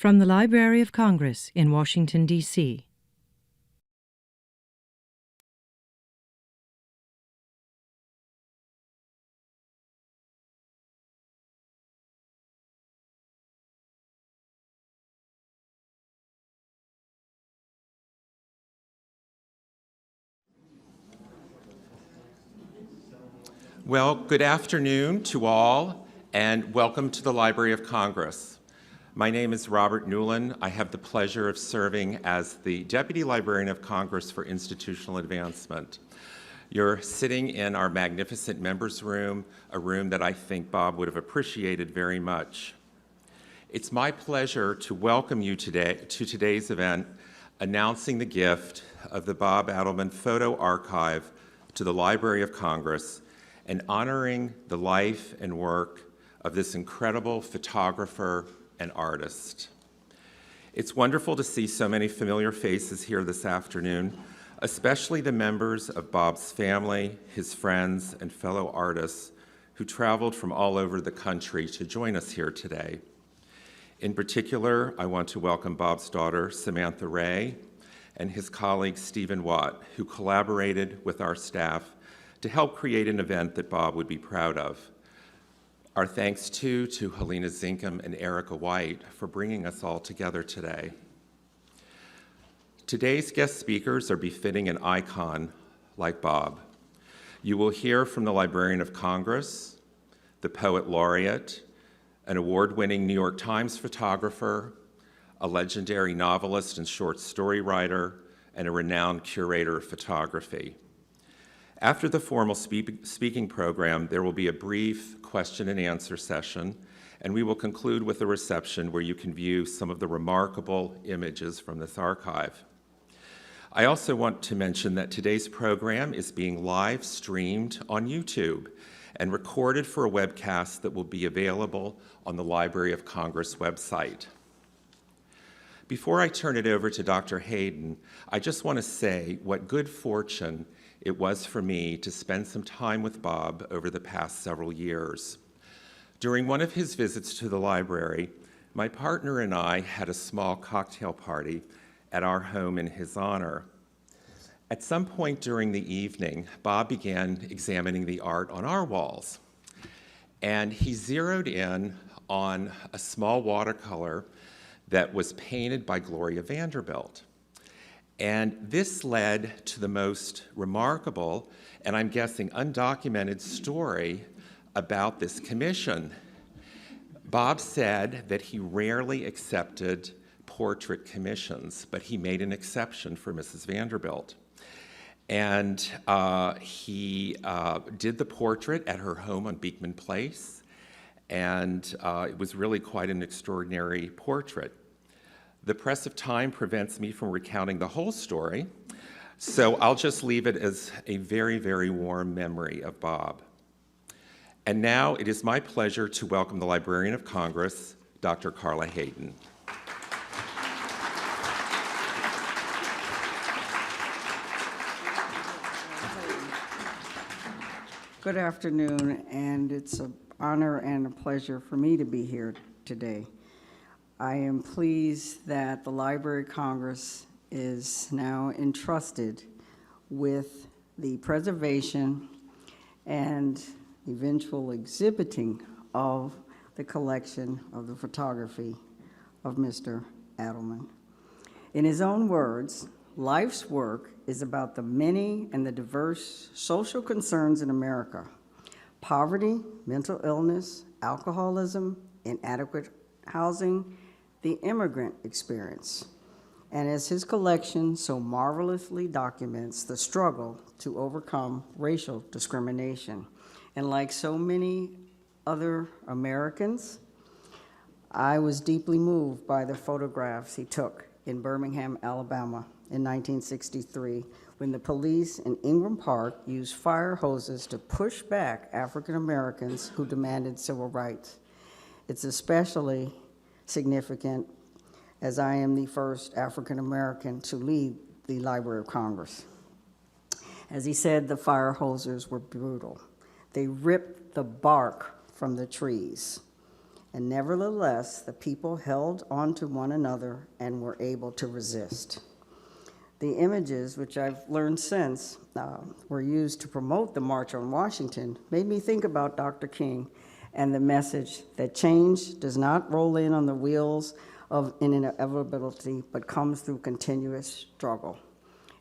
From the Library of Congress in Washington, D.C. Well, good afternoon to all, and welcome to the Library of Congress. My name is Robert Newland. I have the pleasure of serving as the Deputy Librarian of Congress for Institutional Advancement. You're sitting in our magnificent members' room, a room that I think Bob would have appreciated very much. It's my pleasure to welcome you today to today's event, announcing the gift of the Bob Adelman Photo Archive to the Library of Congress and honoring the life and work of this incredible photographer and artist. It's wonderful to see so many familiar faces here this afternoon, especially the members of Bob's family, his friends, and fellow artists who traveled from all over the country to join us here today. In particular, I want to welcome Bob's daughter, Samantha Ray, and his colleague, Stephen Watt, who collaborated with our staff to help create an event that Bob would be proud of. Our thanks too to Helena Zinkum and Erica White for bringing us all together today. Today's guest speakers are befitting an icon like Bob. You will hear from the Librarian of Congress, the Poet Laureate, an award-winning New York Times photographer, a legendary novelist and short story writer, and a renowned curator of photography. After the formal speaking program, there will be a brief question and answer session, and we will conclude with a reception where you can view some of the remarkable images from this archive. I also want to mention that today's program is being live streamed on YouTube and recorded for a webcast that will be available on the Library of Congress website. Before I turn it over to Dr. Hayden, I just want to say what good fortune it was for me to spend some time with Bob over the past several years. During one of his visits to the library, my partner and I had a small cocktail party at our home in his honor. At some point during the evening, Bob began examining the art on our walls, and he zeroed in on a small watercolor that was painted by Gloria Vanderbilt. And this led to the most remarkable, and I'm guessing undocumented, story about this commission. Bob said that he rarely accepted portrait commissions, but he made an exception for Mrs. Vanderbilt. And he did the portrait at her home on Beekman Place, and it was really quite an extraordinary portrait. The press of time prevents me from recounting the whole story, so I'll just leave it as a very, very warm memory of Bob. And now it is my pleasure to welcome the Librarian of Congress, Dr. Carla Hayden. Good afternoon, and it's an honor and a pleasure for me to be here today. I am pleased that the Library of Congress is now entrusted with the preservation and eventual exhibiting of the collection of the photography of Mr. Adelman. In his own words, life's work is about the many and the diverse social concerns in America: poverty, mental illness, alcoholism, inadequate housing, the immigrant experience. And as his collection so marvelously documents the struggle to overcome racial discrimination. And like so many other Americans, I was deeply moved by the photographs he took in Birmingham, Alabama in 1963, when the police in Ingram Park used fire hoses to push back African Americans who demanded civil rights. It's especially significant as I am the first African American to lead the Library of Congress. As he said, the fire hosers were brutal. They ripped the bark from the trees and nevertheless, the people held on to one another and were able to resist. The images, which I've learned since were used to promote the March on Washington, made me think about Dr. King and the message that change does not roll in on the wheels of inevitability, but comes through continuous struggle.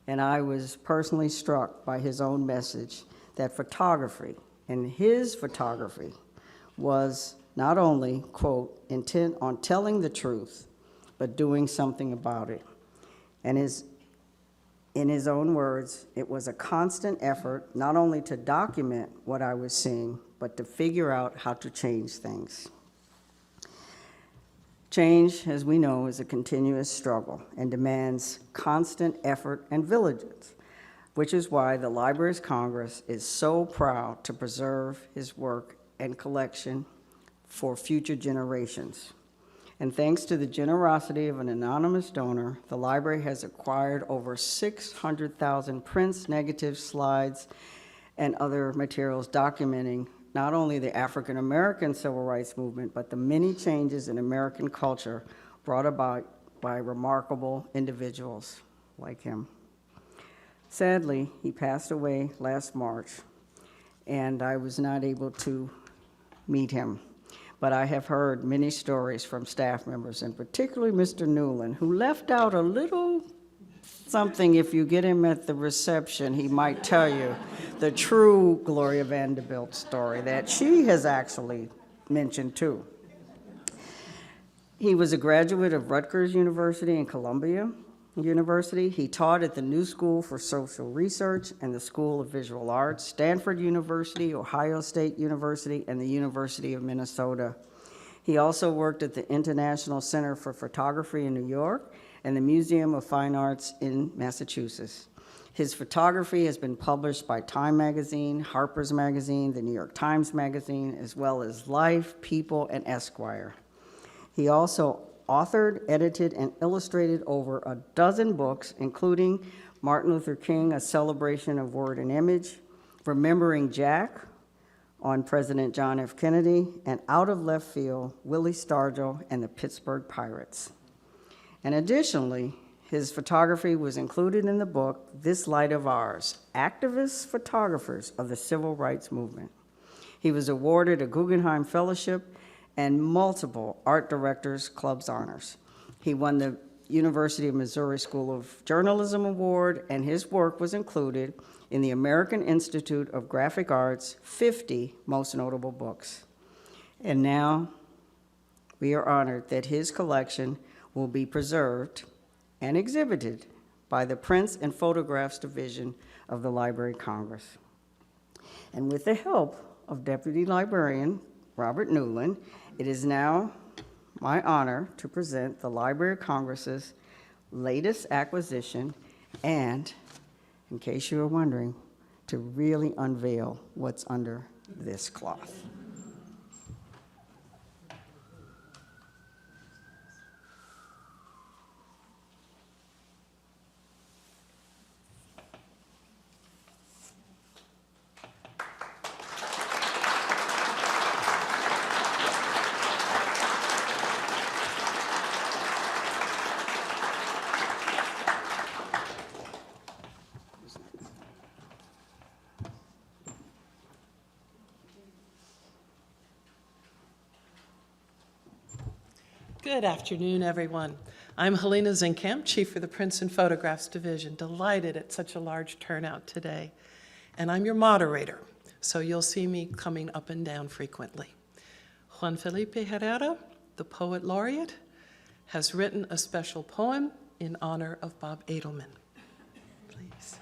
And I was personally struck by his own message that photography, and his photography, was not only, quote, intent on telling the truth, but doing something about it. And in his own words, it was a constant effort not only to document what I was seeing, but to figure out how to change things. Change, as we know, is a continuous struggle and demands constant effort and vigilance, which is why the Library of Congress is so proud to preserve his work and collection for future generations. And thanks to the generosity of an anonymous donor, the library has acquired over 600,000 prints, negatives, slides, and other materials documenting not only the African American civil rights movement, but the many changes in American culture brought about by remarkable individuals like him. Sadly, he passed away last March, and I was not able to meet him. But I have heard many stories from staff members, and particularly Mr. Newland, who left out a little something. If you get him at the reception, he might tell you the true Gloria Vanderbilt story that she has actually mentioned too. He was a graduate of Rutgers University and Columbia University. He taught at the New School for Social Research and the School of Visual Arts, Stanford University, Ohio State University, and the University of Minnesota. He also worked at the International Center for Photography in New York and the Museum of Fine Arts in Massachusetts. His photography has been published by Time Magazine, Harper's Magazine, the New York Times Magazine, as well as Life, People, and Esquire. He also authored, edited, and illustrated over a dozen books, including Martin Luther King, A Celebration of Word and Image, Remembering Jack on President John F. Kennedy, and Out of Left Field, Willie Stargell and the Pittsburgh Pirates. And additionally, his photography was included in the book, This Light of Ours, Activist Photographers of the Civil Rights Movement. He was awarded a Guggenheim Fellowship and multiple Art Directors Club's honors. He won the University of Missouri School of Journalism Award, and his work was included in the American Institute of Graphic Arts' 50 Most Notable Books. And now we are honored that his collection will be preserved and exhibited by the Prints and Photographs Division of the Library of Congress. And with the help of Deputy Librarian Robert Newland, it is now my honor to present the Library of Congress's latest acquisition and, in case you were wondering, to really unveil what's under this cloth. Good afternoon, everyone. I'm Helena Zinkamp, Chief for the Prints and Photographs Division. Delighted at such a large turnout today. And I'm your moderator, so you'll see me coming up and down frequently. Juan Felipe Herrera, the Poet Laureate, has written a special poem in honor of Bob Adelman. Please.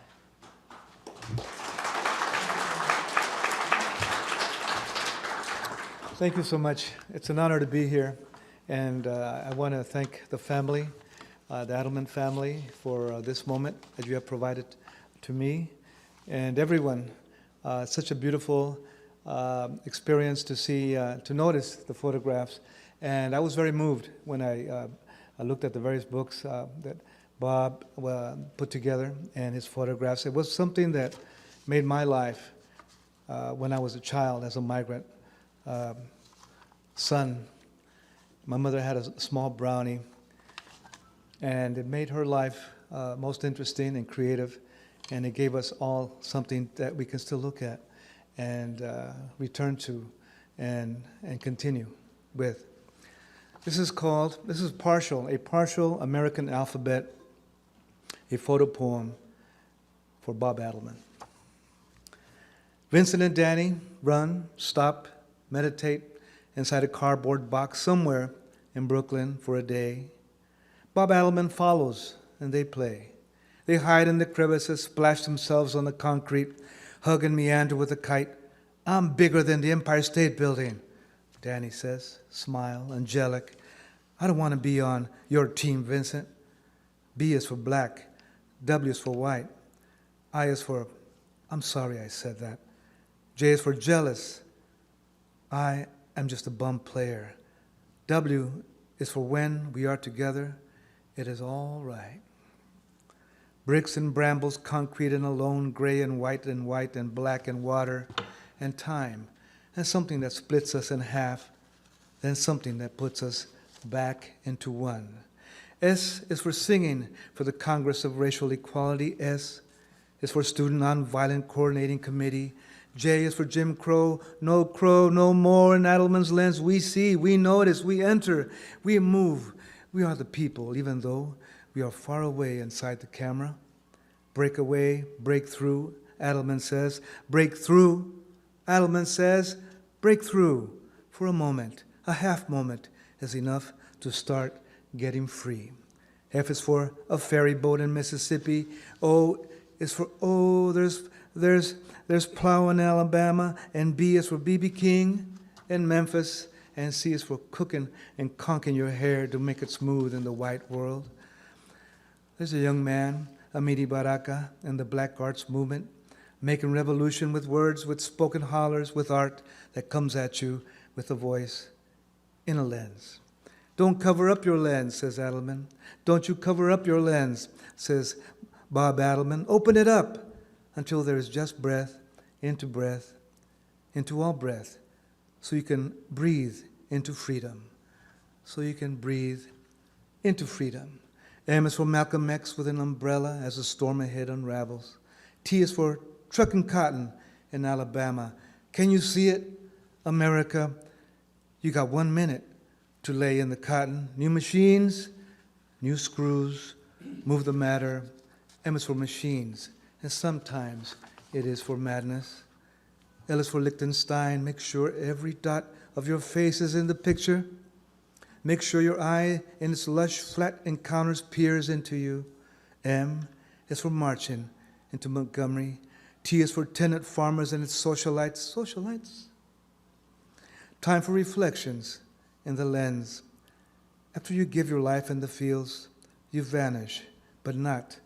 Thank you so much. It's an honor to be here. And I want to thank the family, the Adelman family, for this moment that you have provided to me and everyone. Such a beautiful experience to see, to notice the photographs. And I was very moved when I looked at the various books that Bob put together and his photographs. It was something that made my life when I was a child as a migrant son My mother had a small brownie, and it made her life most interesting and creative, and it gave us all something that we can still look at and return to and continue with. This is a partial American alphabet, a photo poem for Bob Adelman. Vincent and Danny run, stop, meditate inside a cardboard box somewhere in Brooklyn for a day. Bob Adelman follows and they play. They hide in the crevices, splash themselves on the concrete, hug and meander with a kite. I'm bigger than the Empire State Building, Danny says, smile, angelic. I don't want to be on your team, Vincent. B is for black, W is for white, I is for, I'm sorry I said that. J is for jealous. I am just a bum player. W is for when we are together, it is all right. Bricks and brambles, concrete and alone, gray and white and black and water and time, and something that splits us in half, then something that puts us back into one. S is for singing for the Congress of Racial Equality. S is for Student Nonviolent Coordinating Committee. J is for Jim Crow, no more. In Adelman's lens, we see, we notice, we enter, we move. We are the people, even though we are far away inside the camera. Break away, break through, Adelman says. Break through, Adelman says. Break through. For a moment, a half moment is enough to start getting free. F is for a ferry boat in Mississippi. O is for, there's plow in Alabama, and B is for B.B. King in Memphis, and C is for cooking and conking your hair to make it smooth in the white world. There's a young man, Amiri Baraka, in the Black Arts Movement, making revolution with words, with spoken hollers, with art that comes at you with a voice in a lens. Don't cover up your lens, says Adelman. Don't you cover up your lens, says Bob Adelman. Open it up until there is just breath, into all breath, so you can breathe into freedom. So you can breathe into freedom. M is for Malcolm X with an umbrella as the storm ahead unravels. T is for trucking cotton in Alabama. Can you see it, America? You got 1 minute to lay in the cotton. New machines, new screws, move the matter. M is for machines, and sometimes it is for madness. L is for Liechtenstein. Make sure every dot of your face is in the picture. Make sure your eye in its lush, flat encounters peers into you. M is for marching into Montgomery. T is for tenant farmers and its socialites. Socialites? Time for reflections in the lens. After you give your life in the fields, you vanish, but not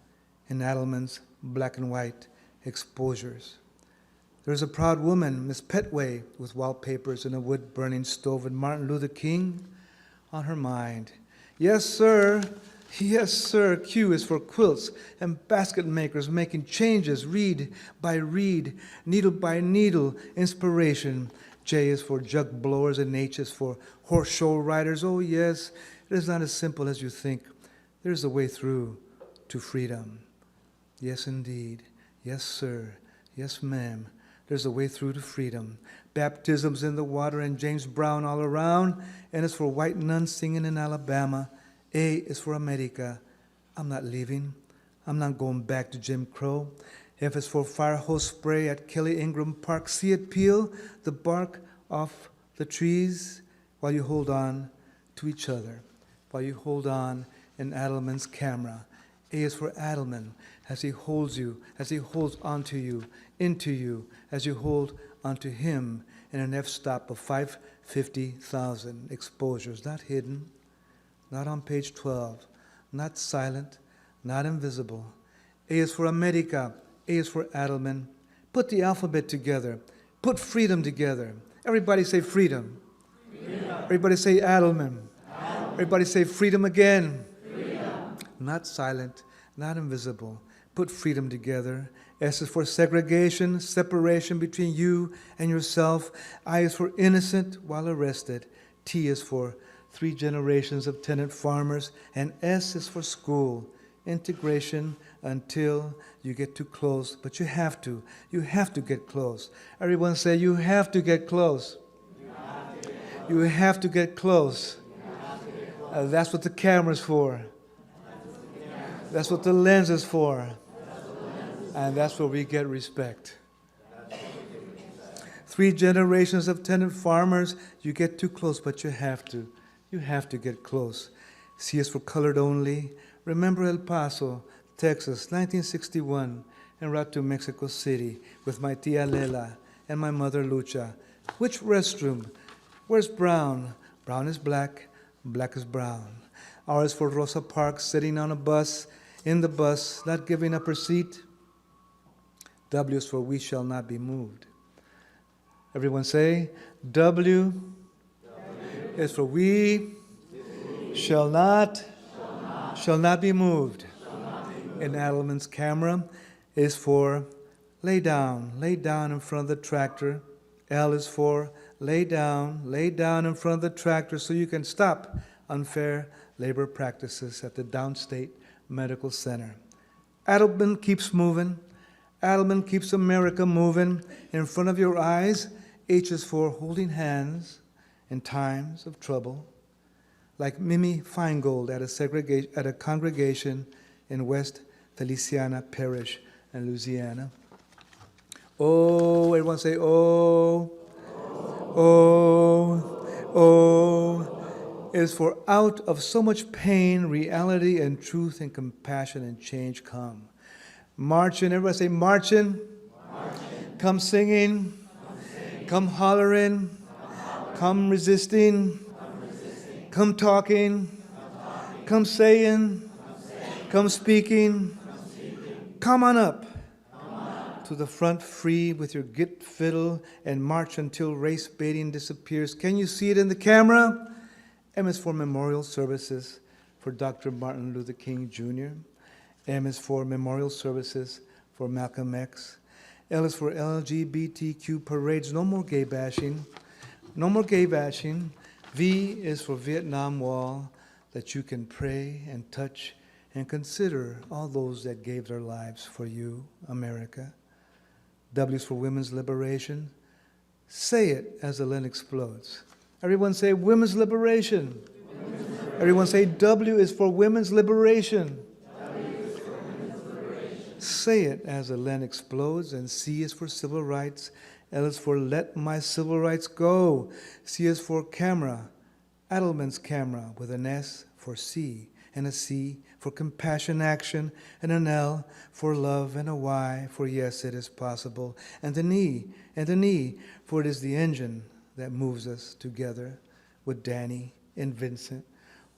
in Adelman's black and white exposures. There's a proud woman, Miss Petway, with wallpapers and a wood-burning stove and Martin Luther King on her mind. Yes, sir. Yes, sir. Q is for quilts and basket makers making changes, reed by reed, needle by needle, inspiration. J is for jug blowers and H is for horse show riders. Oh, yes, it is not as simple as you think. There's a way through to freedom. Yes, indeed. Yes, sir. Yes, ma'am. There's a way through to freedom. Baptisms in the water and James Brown all around. N is for white nuns singing in Alabama. A is for America. I'm not leaving. I'm not going back to Jim Crow. F is for fire hose spray at Kelly Ingram Park. See it peel the bark off the trees while you hold on to each other, while you hold on in Adelman's camera. A is for Adelman as he holds you, as he holds onto you, into you, as you hold onto him in an f-stop of 550,000 exposures, not hidden, not on page 12, not silent, not invisible. A is for America. A is for Adelman. Put the alphabet together. Put freedom together. Everybody say freedom. Freedom. Everybody say Adelman. Adelman. Everybody say freedom again. Freedom. Not silent, not invisible. Put freedom together. S is for segregation, separation between you and yourself. I is for innocent while arrested. T is for 3 generations of tenant farmers, and S is for school, integration until you get too close, but you have to get close. Everyone say, you have to get close. You have to get close. That's what the camera's for. That's what the lens is for. And that's where we get respect. 3 generations of tenant farmers, you get too close, but you have to. You have to get close. C is for colored only. Remember El Paso, Texas, 1961, en route to Mexico City with my tia Lela and my mother Lucha. Which restroom? Where's brown? Brown is black, black is brown. R is for Rosa Parks, sitting on a bus, in the bus, not giving up her seat. W is for we shall not be moved. Everyone say, W is for we shall not be moved. And Adelman's camera is for lay down in front of the tractor. L is for lay down in front of the tractor so you can stop unfair labor practices at the Downstate Medical Center. Adelman keeps moving. Adelman keeps America moving in front of your eyes. H is for holding hands in times of trouble, like Mimi Feingold at a congregation in West Feliciana Parish in Louisiana. Oh, everyone say, oh, oh, oh, is for out of so much pain, reality and truth and compassion and change come. Marching, everybody say marching. Come singing. Come hollering. Come resisting. Come talking. Come saying. Come speaking. Come on up to the front free with your git fiddle and march until race baiting disappears. Can you see it in the camera? M is for memorial services for Dr. Martin Luther King Jr. M is for memorial services for Malcolm X. L is for LGBTQ parades. No more gay bashing. No more gay bashing. V is for Vietnam Wall, that you can pray and touch and consider all those that gave their lives for you, America. W is for women's liberation. Say it as the lens explodes. Everyone say women's liberation. Everyone say W is for women's liberation. Say it as the land explodes. And C is for civil rights. L is for let my civil rights go. C is for camera. Adelman's camera with an S for C, and a C for compassion action, and an L for love, and a Y for yes, it is possible, and an E, for it is the engine that moves us together with Danny and Vincent,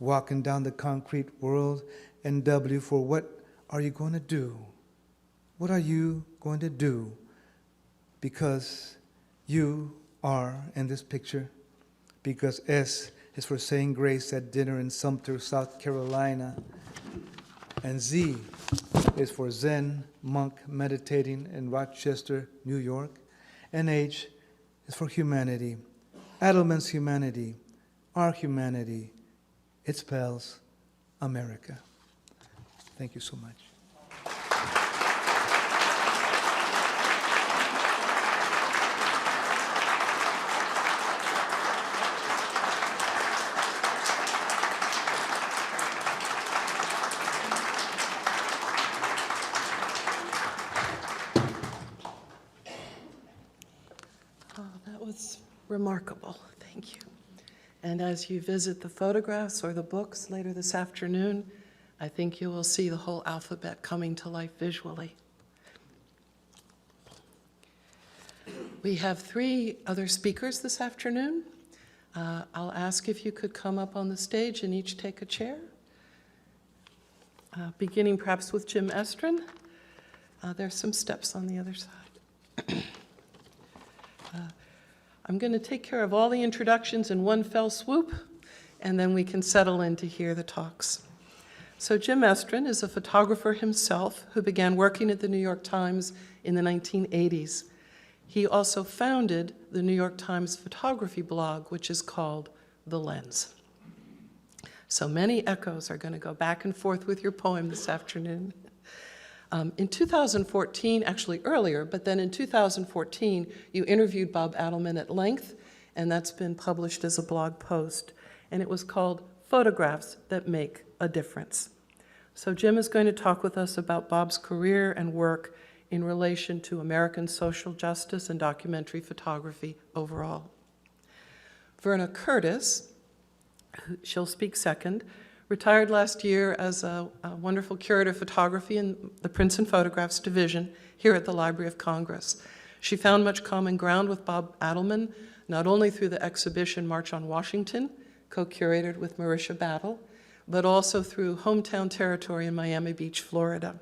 walking down the concrete world, and W for what are you going to do? What are you going to do? Because you are in this picture. Because S is for saying grace at dinner in Sumter, South Carolina. And Z is for Zen monk meditating in Rochester, New York. And H is for humanity. Adelman's humanity, our humanity. It spells America. Thank you so much. Remarkable, thank you. And as you visit the photographs or the books later this afternoon, I think you will see the whole alphabet coming to life visually. We have 3 other speakers this afternoon. I'll ask if you could come up on the stage and each take a chair. Beginning perhaps with Jim Estrin. There's some steps on the other side. I'm going to take care of all the introductions in one fell swoop, and then we can settle in to hear the talks. So Jim Estrin is a photographer himself who began working at the New York Times in the 1980s. He also founded the New York Times photography blog, which is called The Lens. So many echoes are going to go back and forth with your poem this afternoon. In 2014, actually earlier, but then in 2014, you interviewed Bob Adelman at length, and that's been published as a blog post. And it was called Photographs That Make a Difference. So Jim is going to talk with us about Bob's career and work in relation to American social justice and documentary photography overall. Verna Curtiss, she'll speak second, retired last year as a wonderful curator of photography in the Prints and Photographs division here at the Library of Congress. She found much common ground with Bob Adelman, not only through the exhibition March on Washington, co-curated with Marisha Battle, but also through hometown territory in Miami Beach, Florida.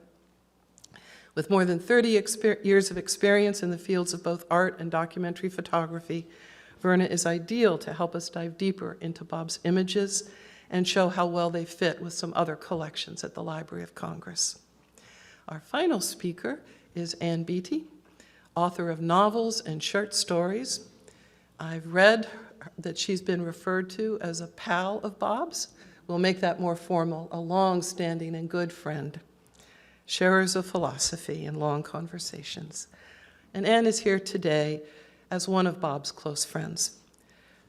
With more than 30 years of experience in the fields of both art and documentary photography, Verna is ideal to help us dive deeper into Bob's images and show how well they fit with some other collections at the Library of Congress. Our final speaker is Ann Beattie, author of novels and short stories. I've read that she's been referred to as a pal of Bob's. We'll make that more formal, a long-standing and good friend. Sharers of philosophy and long conversations. And Ann is here today as one of Bob's close friends.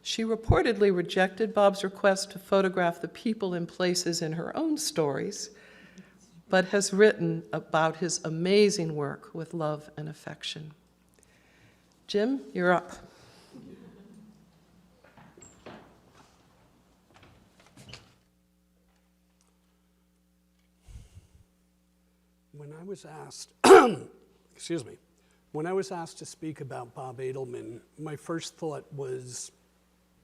She reportedly rejected Bob's request to photograph the people and places in her own stories, but has written about his amazing work with love and affection. Jim, you're up. When I was asked, when I was asked to speak about Bob Adelman, my first thought was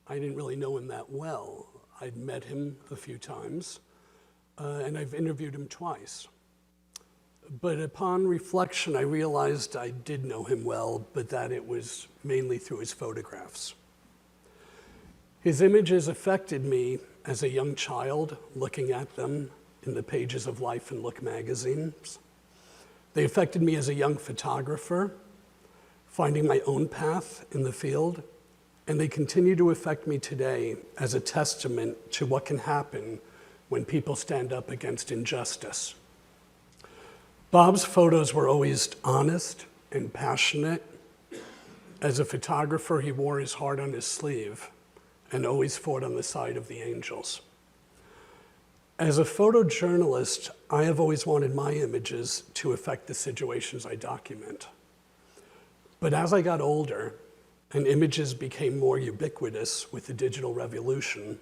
I didn't really know him that well. I'd met him a few times, and I've interviewed him twice. But upon reflection, I realized I did know him well, but that it was mainly through his photographs. His images affected me as a young child, looking at them in the pages of Life and Look magazines. They affected me as a young photographer, finding my own path in the field, and they continue to affect me today as a testament to what can happen when people stand up against injustice. Bob's photos were always honest and passionate. As a photographer, he wore his heart on his sleeve and always fought on the side of the angels. As a photojournalist, I have always wanted my images to affect the situations I document. But as I got older and images became more ubiquitous with the digital revolution,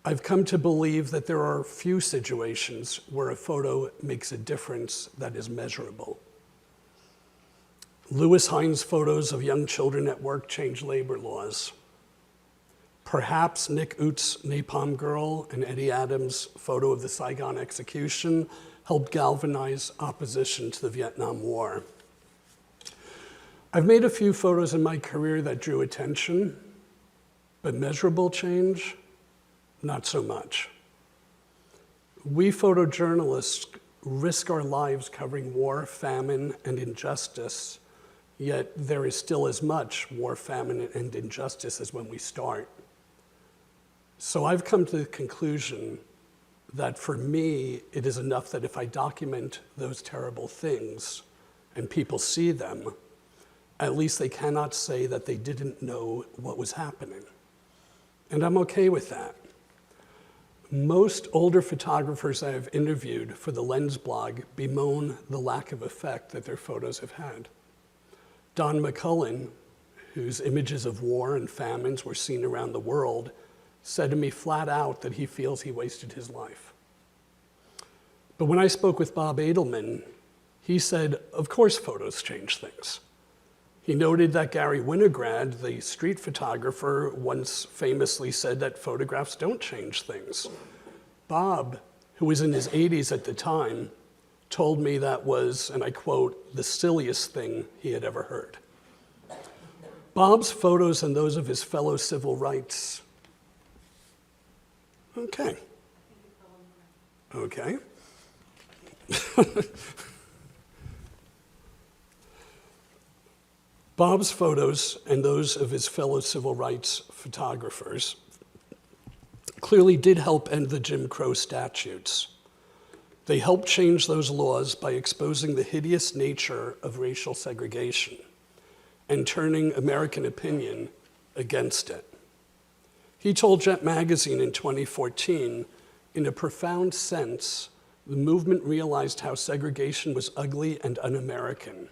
I've come to believe that there are few situations where a photo makes a difference that is measurable. Lewis Hines' photos of young children at work changed labor laws. Perhaps Nick Ute's Napalm Girl and Eddie Adams' photo of the Saigon execution helped galvanize opposition to the Vietnam War. I've made a few photos in my career that drew attention, but measurable change, not so much. We photojournalists risk our lives covering war, famine, and injustice, yet there is still as much war, famine, and injustice as when we start. So I've come to the conclusion that for me, it is enough that if I document those terrible things and people see them, at least they cannot say that they didn't know what was happening. And I'm okay with that. Most older photographers I have interviewed for the Lens blog bemoan the lack of effect that their photos have had. Don McCullen, whose images of war and famines were seen around the world, said to me flat out that he feels he wasted his life. But when I spoke with Bob Adelman, he said, of course photos change things. He noted that Gary Winograd, the street photographer, once famously said that photographs don't change things. Bob, who was in his 80s at the time, told me that was, and I quote, the silliest thing he had ever heard. Bob's photos and those of his fellow civil rights. Okay. Okay. Bob's photos and those of his fellow civil rights photographers clearly did help end the Jim Crow statutes. They helped change those laws by exposing the hideous nature of racial segregation and turning American opinion against it. He told Jet Magazine in 2014, in a profound sense, the movement realized how segregation was ugly and un-American.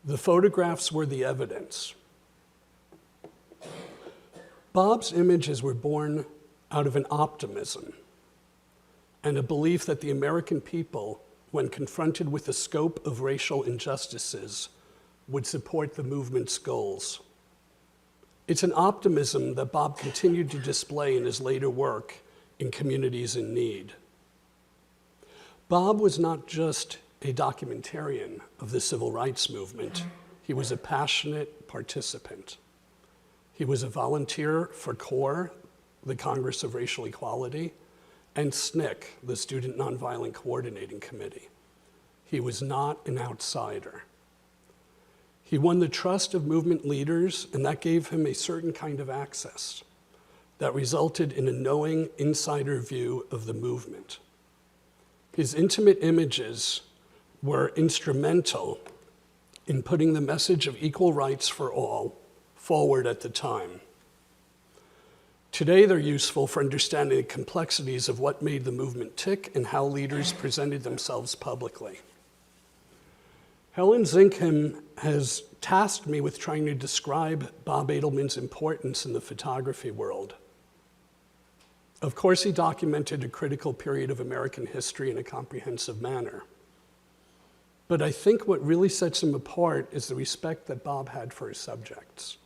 The photographs were the evidence. Bob's images were born out of an optimism and a belief that the American people, when confronted with the scope of racial injustices, would support the movement's goals. It's an optimism that Bob continued to display in his later work in Communities in Need. Bob was not just a documentarian of the civil rights movement. He was a passionate participant. He was a volunteer for CORE, the Congress of Racial Equality, and SNCC, the Student Nonviolent Coordinating Committee. He was not an outsider. He won the trust of movement leaders, and that gave him a certain kind of access that resulted in a knowing insider view of the movement. His intimate images were instrumental in putting the message of equal rights for all forward at the time. Today, they're useful for understanding the complexities of what made the movement tick and how leaders presented themselves publicly. Helen Zinkham has tasked me with trying to describe Bob Adelman's importance in the photography world. Of course, he documented a critical period of American history in a comprehensive manner. But I think what really sets him apart is the respect that Bob had for his subjects.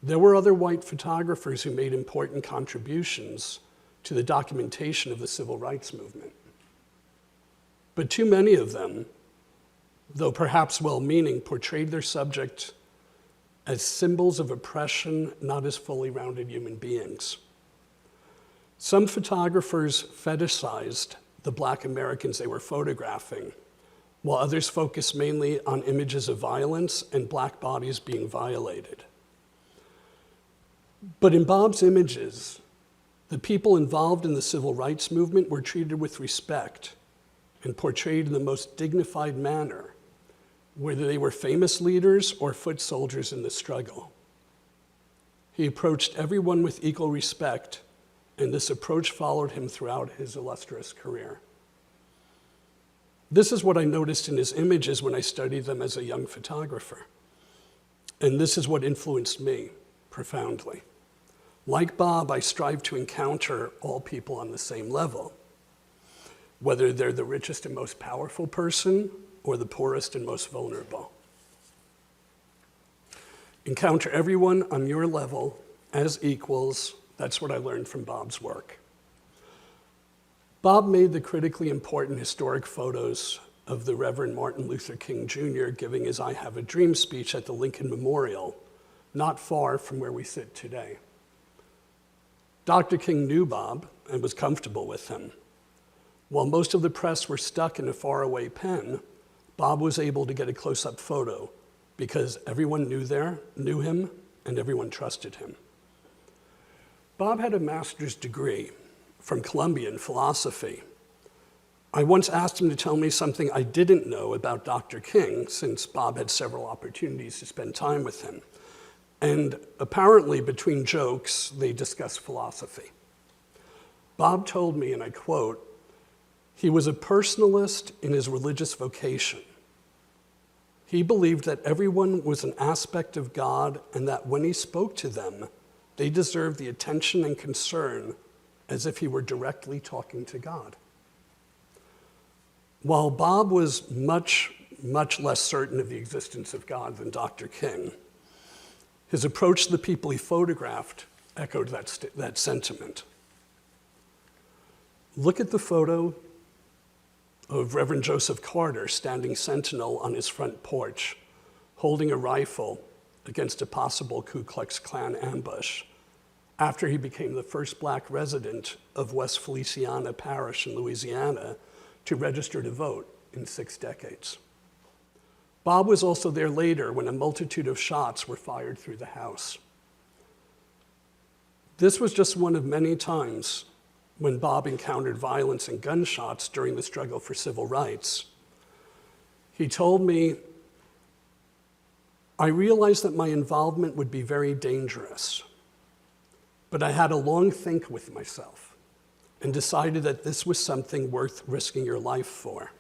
There were other white photographers who made important contributions to the documentation of the civil rights movement. But too many of them, though perhaps well-meaning, portrayed their subject as symbols of oppression, not as fully rounded human beings. Some photographers fetishized the Black Americans they were photographing, while others focused mainly on images of violence and Black bodies being violated. But in Bob's images, the people involved in the civil rights movement were treated with respect and portrayed in the most dignified manner, whether they were famous leaders or foot soldiers in the struggle. He approached everyone with equal respect, and this approach followed him throughout his illustrious career. This is what I noticed in his images when I studied them as a young photographer. And this is what influenced me profoundly. Like Bob, I strive to encounter all people on the same level, whether they're the richest and most powerful person or the poorest and most vulnerable. Encounter everyone on your level as equals. That's what I learned from Bob's work. Bob made the critically important historic photos of the Reverend Martin Luther King Jr. giving his I Have a Dream speech at the Lincoln Memorial, not far from where we sit today. Dr. King knew Bob and was comfortable with him. While most of the press were stuck in a faraway pen, Bob was able to get a close-up photo because everyone knew him, and everyone trusted him. Bob had a master's degree from Columbia in philosophy. I once asked him to tell me something I didn't know about Dr. King, since Bob had several opportunities to spend time with him. And apparently, between jokes, they discussed philosophy. Bob told me, and I quote, he was a personalist in his religious vocation. He believed that everyone was an aspect of God and that when he spoke to them, they deserved the attention and concern as if he were directly talking to God. While Bob was much, much less certain of the existence of God than Dr. King, his approach to the people he photographed echoed that sentiment. Look at the photo of Reverend Joseph Carter standing sentinel on his front porch, holding a rifle against a possible Ku Klux Klan ambush after he became the first Black resident of West Feliciana Parish in Louisiana to register to vote in 6 decades. Bob was also there later when a multitude of shots were fired through the house. This was just one of many times when Bob encountered violence and gunshots during the struggle for civil rights. He told me, "I realized that my involvement would be very dangerous, but I had a long think with myself and decided that this was something worth risking your life for."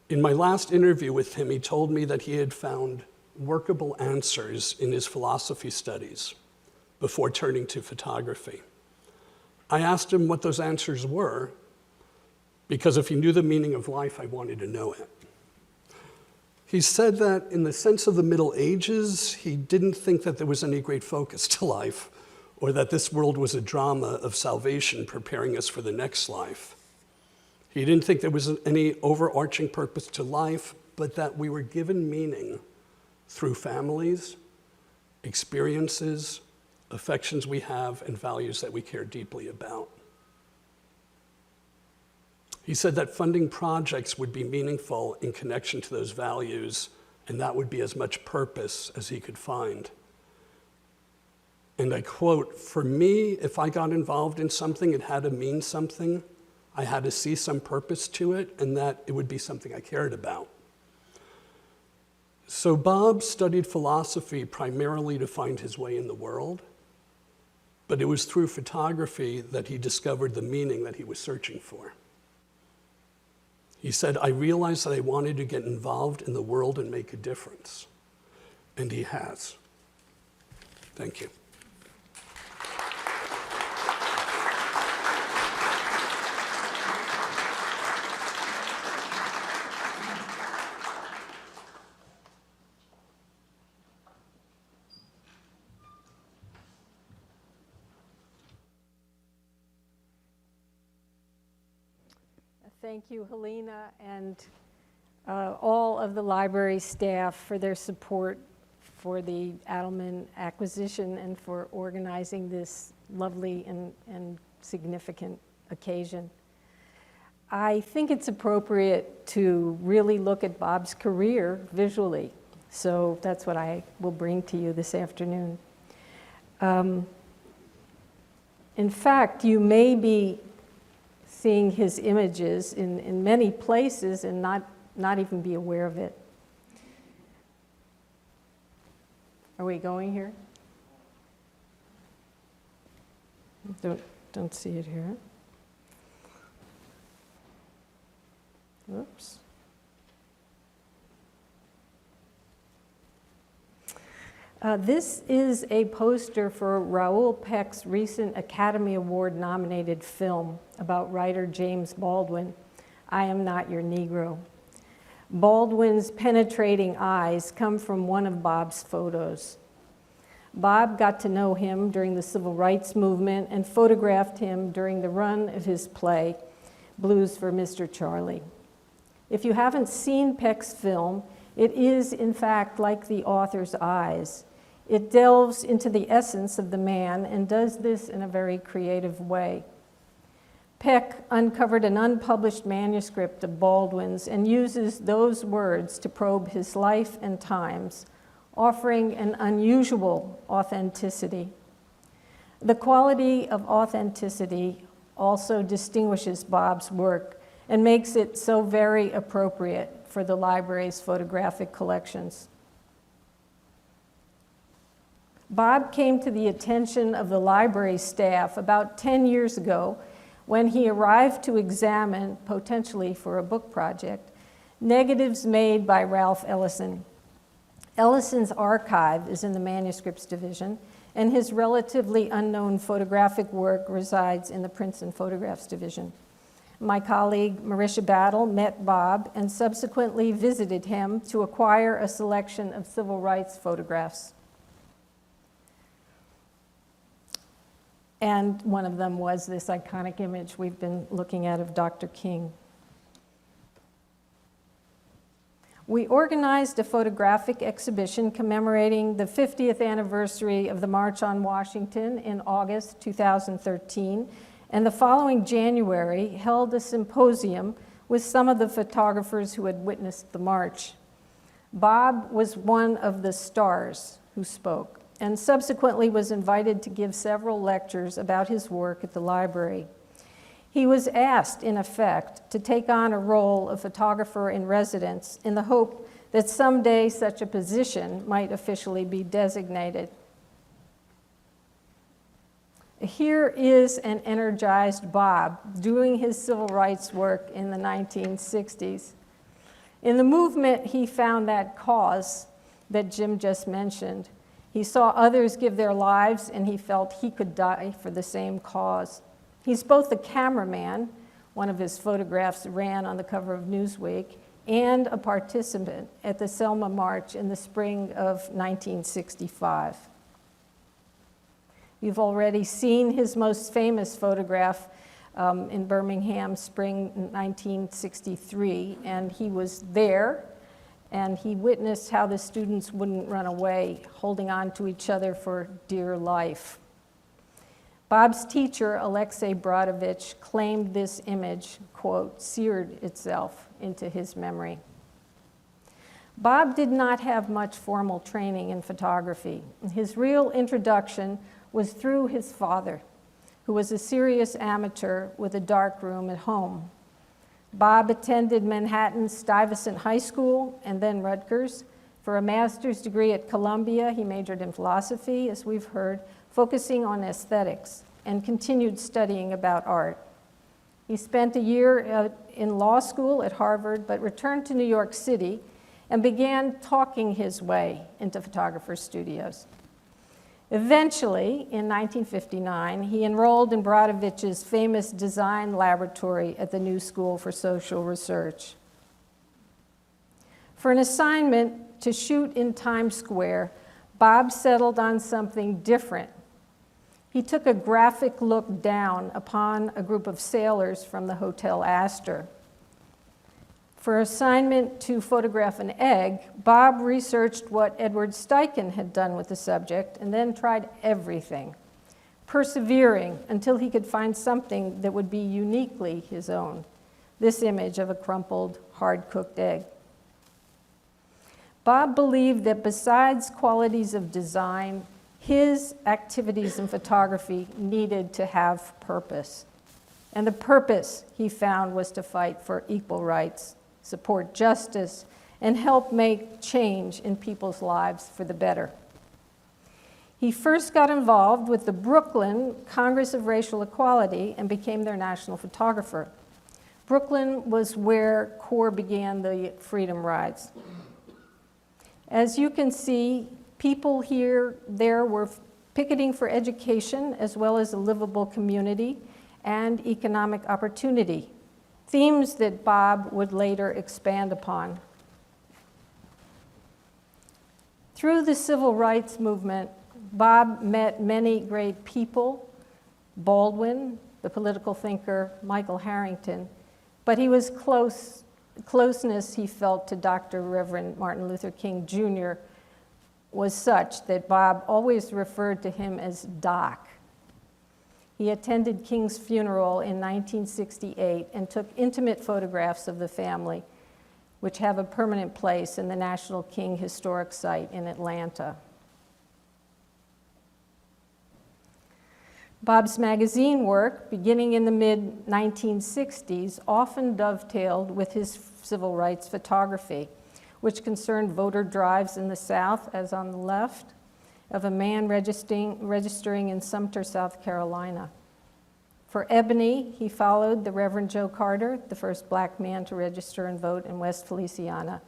In my last interview with him, he told me that he had found workable answers in his philosophy studies before turning to photography. I asked him what those answers were, because if he knew the meaning of life, I wanted to know it. He said that in the sense of the Middle Ages, he didn't think that there was any great focus to life, or that this world was a drama of salvation preparing us for the next life. He didn't think there was any overarching purpose to life, but that we were given meaning through families, experiences, affections we have, and values that we care deeply about. He said that funding projects would be meaningful in connection to those values, and that would be as much purpose as he could find. And I quote, "For me, if I got involved in something, it had to mean something. I had to see some purpose to it, and that it would be something I cared about." So Bob studied philosophy primarily to find his way in the world, but it was through photography that he discovered the meaning that he was searching for. He said, "I realized that I wanted to get involved in the world and make a difference." And he has. Thank you. Thank you, Helena, and all of the library staff for their support for the Adelman acquisition and for organizing this lovely and significant occasion. I think it's appropriate to really look at Bob's career visually, so that's what I will bring to you this afternoon. In fact, you may be seeing his images in many places and not even be aware of it. Are we going here? Don't see it here. Oops. This is a poster for Raoul Peck's recent Academy Award nominated film about writer James Baldwin, I Am Not Your Negro. Baldwin's penetrating eyes come from one of Bob's photos. Bob got to know him during the civil rights movement and photographed him during the run of his play, Blues for Mr. Charlie. If you haven't seen Peck's film, it is in fact like the author's eyes. It delves into the essence of the man and does this in a very creative way. Peck uncovered an unpublished manuscript of Baldwin's and uses those words to probe his life and times, offering an unusual authenticity. The quality of authenticity also distinguishes Bob's work and makes it so very appropriate for the library's photographic collections. Bob came to the attention of the library staff about 10 years ago when he arrived to examine, potentially for a book project, negatives made by Ralph Ellison. Ellison's archive is in the manuscripts division, and his relatively unknown photographic work resides in the prints and photographs division. My colleague Marisha Battle met Bob and subsequently visited him to acquire a selection of civil rights photographs. And one of them was this iconic image we've been looking at of Dr. King. We organized a photographic exhibition commemorating the 50th anniversary of the March on Washington in August 2013, and the following January held a symposium with some of the photographers who had witnessed the march. Bob was one of the stars who spoke. and subsequently was invited to give several lectures about his work at the library. He was asked, in effect, to take on a role of photographer in residence in the hope that someday such a position might officially be designated. Here is an energized Bob doing his civil rights work in the 1960s. In the movement, he found that cause that Jim just mentioned. He saw others give their lives, and he felt he could die for the same cause. He's both a cameraman, one of his photographs ran on the cover of Newsweek, and a participant at the Selma March in the spring of 1965. You've already seen his most famous photograph in Birmingham, spring 1963, and he was there, and he witnessed how the students wouldn't run away, holding on to each other for dear life. Bob's teacher, Alexei Brodovich, claimed this image, quote, seared itself into his memory. Bob did not have much formal training in photography. His real introduction was through his father, who was a serious amateur with a darkroom at home. Bob attended Manhattan's Stuyvesant High School and then Rutgers. For a master's degree at Columbia, he majored in philosophy, as we've heard, focusing on aesthetics, and continued studying about art. He spent a year in law school at Harvard, but returned to New York City and began talking his way into photographer studios. Eventually, in 1959, he enrolled in Brodovich's famous design laboratory at the New School for Social Research. For an assignment to shoot in Times Square, Bob settled on something different. He took a graphic look down upon a group of sailors from the Hotel Astor. For assignment to photograph an egg, Bob researched what Edward Steichen had done with the subject and then tried everything, persevering until he could find something that would be uniquely his own, this image of a crumpled, hard-cooked egg. Bob believed that besides qualities of design, his activities in photography needed to have purpose. And the purpose, he found, was to fight for equal rights, support justice, and help make change in people's lives for the better. He first got involved with the Brooklyn Congress of Racial Equality and became their national photographer. Brooklyn was where CORE began the freedom rides. As you can see, people there were picketing for education as well as a livable community and economic opportunity, themes that Bob would later expand upon. Through the civil rights movement, Bob met many great people, Baldwin, the political thinker, Michael Harrington, but he was closeness he felt to Dr. Reverend Martin Luther King Jr. was such that Bob always referred to him as Doc. He attended King's funeral in 1968 and took intimate photographs of the family, which have a permanent place in the National King Historic Site in Atlanta. Bob's magazine work, beginning in the mid-1960s, often dovetailed with his civil rights photography, which concerned voter drives in the South, as on the left, of a man registering in Sumter, South Carolina. For Ebony, he followed the Reverend Joe Carter, the first black man to register and vote in West Feliciana,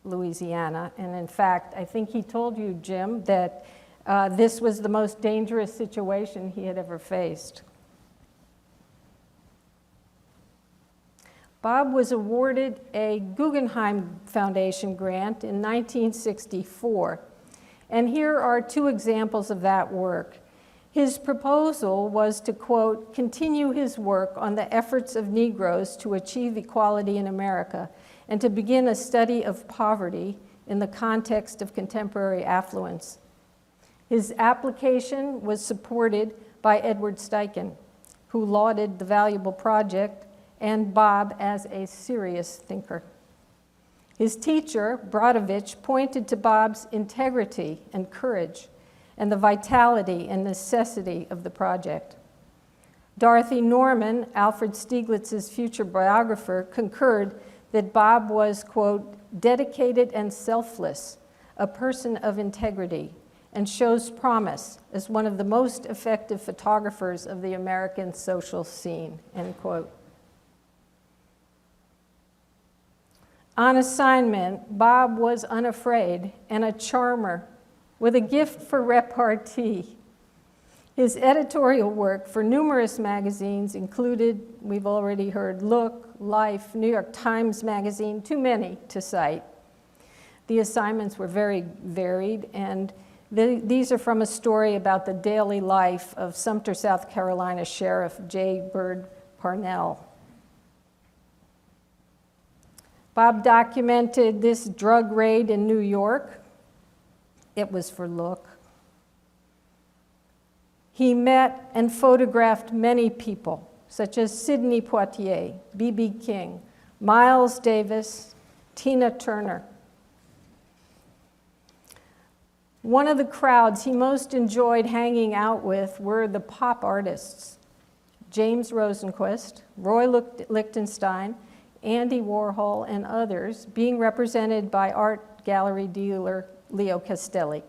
Louisiana. And in fact, I think he told you, Jim, that this was the most dangerous situation he had ever faced. Bob was awarded a Guggenheim Foundation grant in 1964. And here are two examples of that work. His proposal was to, quote, continue his work on the efforts of Negroes to achieve equality in America and to begin a study of poverty in the context of contemporary affluence. His application was supported by Edward Steichen, who lauded the valuable project and Bob as a serious thinker. His teacher, Brodovich, pointed to Bob's integrity and courage and the vitality and necessity of the project. Dorothy Norman, Alfred Stieglitz's future biographer, concurred that Bob was, quote, dedicated and selfless, a person of integrity, and shows promise as one of the most effective photographers of the American social scene, end quote. On assignment, Bob was unafraid and a charmer with a gift for repartee. His editorial work for numerous magazines included, we've already heard, Look, Life, New York Times Magazine, too many to cite. The assignments were very varied, and these are from a story about the daily life of Sumter, South Carolina Sheriff J. Bird Parnell. Bob documented this drug raid in New York. It was for Look. He met and photographed many people, such as Sidney Poitier, B.B. King, Miles Davis, Tina Turner. One of the crowds he most enjoyed hanging out with were the pop artists, James Rosenquist, Roy Lichtenstein, Andy Warhol, and others, being represented by art gallery dealer Leo Castelli.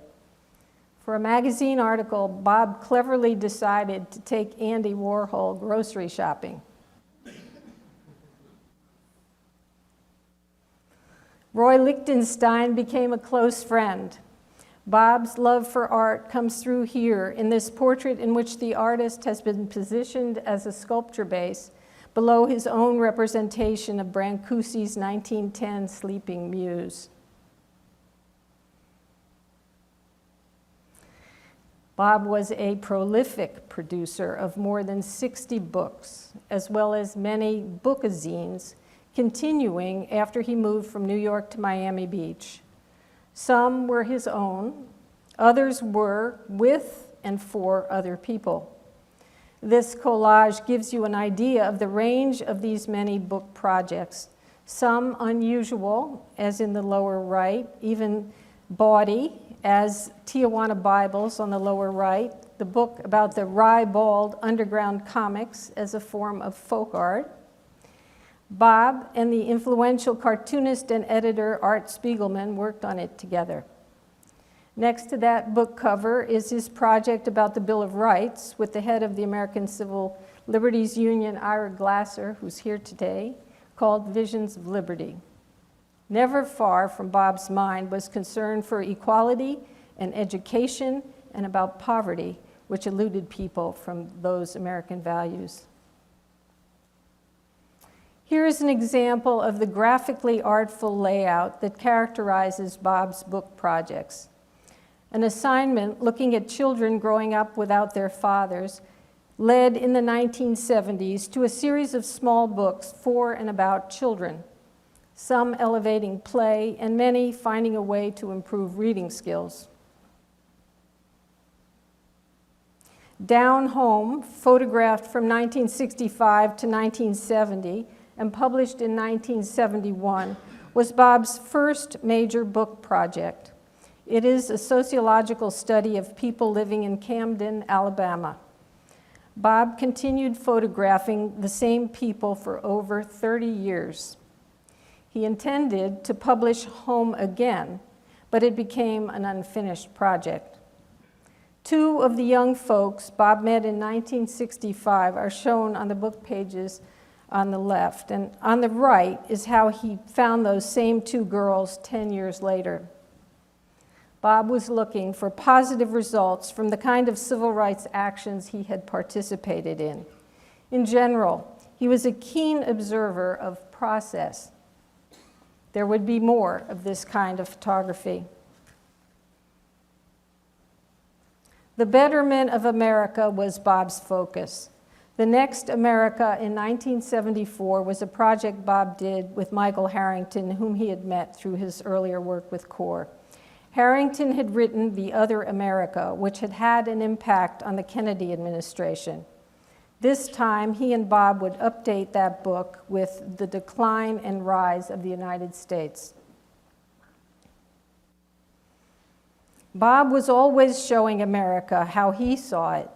For a magazine article, Bob cleverly decided to take Andy Warhol grocery shopping. Roy Lichtenstein became a close friend. Bob's love for art comes through here in this portrait in which the artist has been positioned as a sculpture base below his own representation of Brancusi's 1910 Sleeping Muse. Bob was a prolific producer of more than 60 books, as well as many bookazines, continuing after he moved from New York to Miami Beach. Some were his own, others were with and for other people. This collage gives you an idea of the range of these many book projects, some unusual, as in the lower right, even bawdy, as Tijuana Bibles on the lower right, the book about the ribald underground comics as a form of folk art. Bob and the influential cartoonist and editor Art Spiegelman worked on it together. Next to that book cover is his project about the Bill of Rights with the head of the American Civil Liberties Union, Ira Glasser, who's here today, called Visions of Liberty. Never far from Bob's mind was concern for equality and education and about poverty, which eluded people from those American values. Here is an example of the graphically artful layout that characterizes Bob's book projects. An assignment looking at children growing up without their fathers led in the 1970s to a series of small books for and about children, some elevating play and many finding a way to improve reading skills. Down Home, photographed from 1965 to 1970 and published in 1971, was Bob's first major book project. It is a sociological study of people living in Camden, Alabama. Bob continued photographing the same people for over 30 years. He intended to publish Home again, but it became an unfinished project. Two of the young folks Bob met in 1965 are shown on the book pages on the left, and on the right is how he found those same two girls 10 years later. Bob was looking for positive results from the kind of civil rights actions he had participated in. In general, he was a keen observer of process. There would be more of this kind of photography. The betterment of America was Bob's focus. The Next America in 1974 was a project Bob did with Michael Harrington, whom he had met through his earlier work with CORE. Harrington had written The Other America, which had had an impact on the Kennedy administration. This time, he and Bob would update that book with the decline and rise of the United States. Bob was always showing America how he saw it,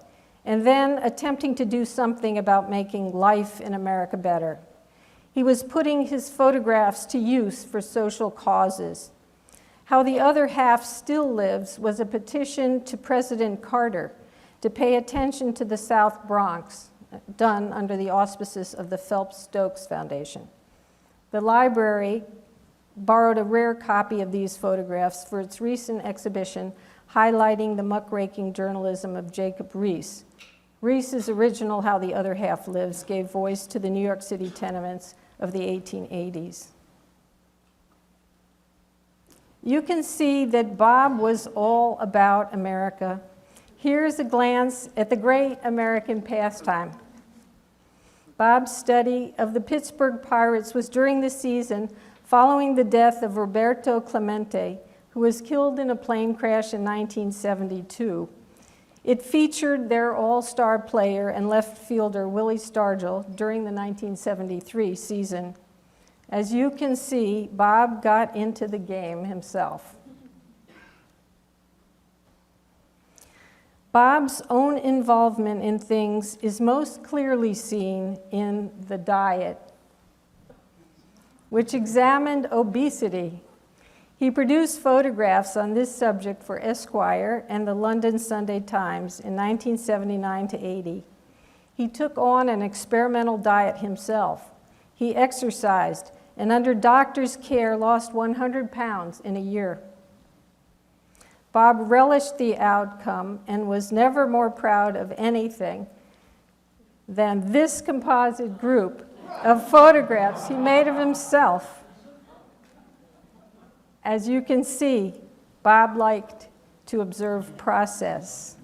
and then attempting to do something about making life in America better. He was putting his photographs to use for social causes. How the Other Half Still Lives was a petition to President Carter to pay attention to the South Bronx, done under the auspices of the Phelps-Stokes Foundation. The library borrowed a rare copy of these photographs for its recent exhibition highlighting the muckraking journalism of Jacob Riis. Riis's original How the Other Half Lives gave voice to the New York City tenements of the 1880s. You can see that Bob was all about America. Here's a glance at the great American pastime. Bob's study of the Pittsburgh Pirates was during the season following the death of Roberto Clemente, who was killed in a plane crash in 1972. It featured their all-star player and left fielder Willie Stargell during the 1973 season. As you can see, Bob got into the game himself. Bob's own involvement in things is most clearly seen in The Diet, which examined obesity. He produced photographs on this subject for Esquire and the London Sunday Times in 1979 to 80. He took on an experimental diet himself. He exercised and under doctor's care lost 100 pounds in a year. Bob relished the outcome and was never more proud of anything than this composite group of photographs he made of himself. As you can see, Bob liked to observe process.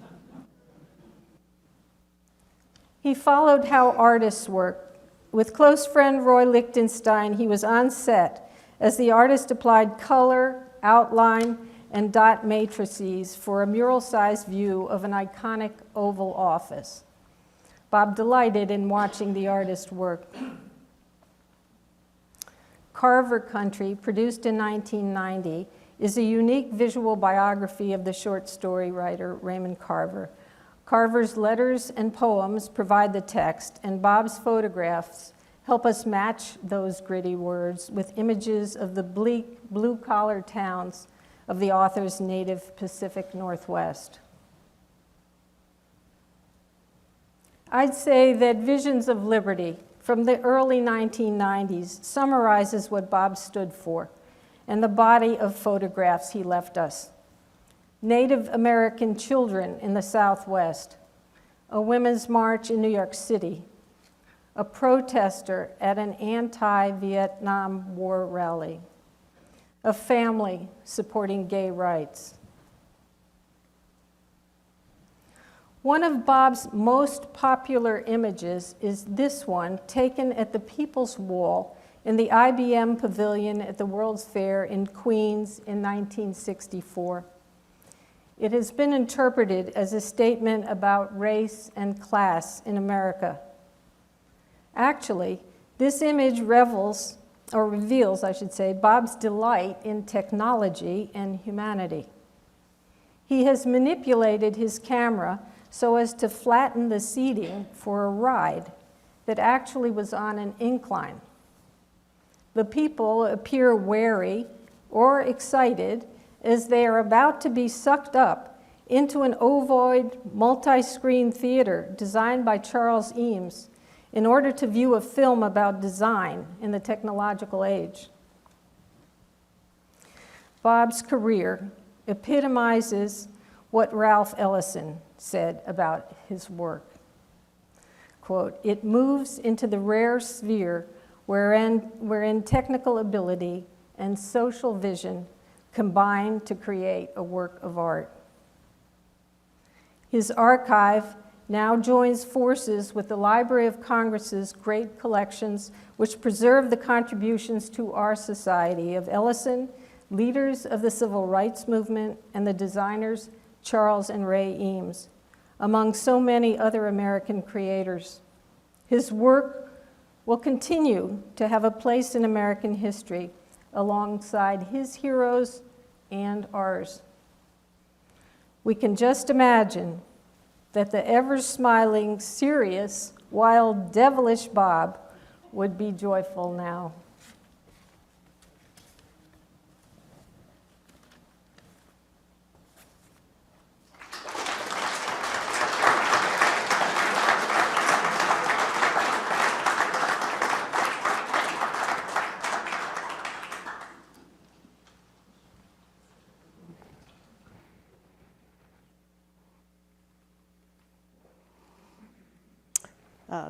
He followed how artists work. With close friend Roy Lichtenstein, he was on set as the artist applied color, outline, and dot matrices for a mural-sized view of an iconic Oval Office. Bob delighted in watching the artist work. Carver Country, produced in 1990, is a unique visual biography of the short story writer Raymond Carver. Carver's letters and poems provide the text, and Bob's photographs help us match those gritty words with images of the bleak, blue-collar towns of the author's native Pacific Northwest. I'd say that Visions of Liberty from the early 1990s summarizes what Bob stood for and the body of photographs he left us. Native American children in the Southwest, a women's march in New York City, a protester at an anti-Vietnam War rally, a family supporting gay rights. One of Bob's most popular images is this one, taken at the People's Wall in the IBM Pavilion at the World's Fair in Queens in 1964. It has been interpreted as a statement about race and class in America. Actually, this image reveals, I should say, Bob's delight in technology and humanity. He has manipulated his camera so as to flatten the seating for a ride that actually was on an incline. The people appear wary or excited as they are about to be sucked up into an ovoid multi-screen theater designed by Charles Eames in order to view a film about design in the technological age. Bob's career epitomizes what Ralph Ellison said about his work. Quote, "It moves into the rare sphere wherein technical ability and social vision combine to create a work of art." His archive now joins forces with the Library of Congress's great collections, which preserve the contributions to our society of Ellison, leaders of the civil rights movement, and the designers Charles and Ray Eames, among so many other American creators. His work will continue to have a place in American history alongside his heroes and ours. We can just imagine that the ever-smiling, serious, wild, devilish Bob would be joyful now.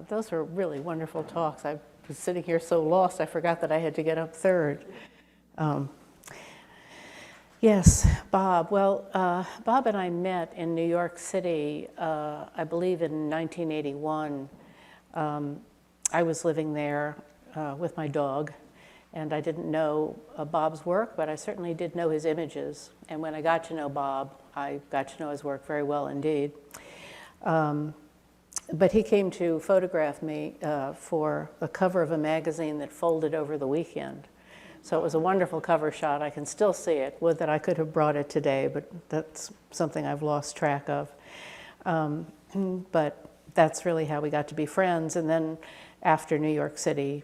Those were really wonderful talks. I was sitting here so lost, I forgot that I had to get up third. Yes, Bob. Well, Bob and I met in New York City, I believe in 1981. I was living there with my dog, and I didn't know Bob's work, but I certainly did know his images. And when I got to know Bob, I got to know his work very well indeed. But he came to photograph me for a cover of a magazine that folded over the weekend. So it was a wonderful cover shot. I can still see it. Would that I could have brought it today, but that's something I've lost track of. But that's really how we got to be friends. And then after New York City,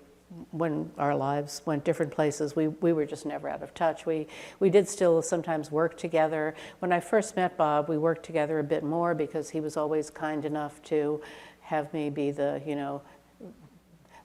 when our lives went different places, we were just never out of touch. We did still sometimes work together. When I first met Bob, we worked together a bit more because he was always kind enough to have me be the,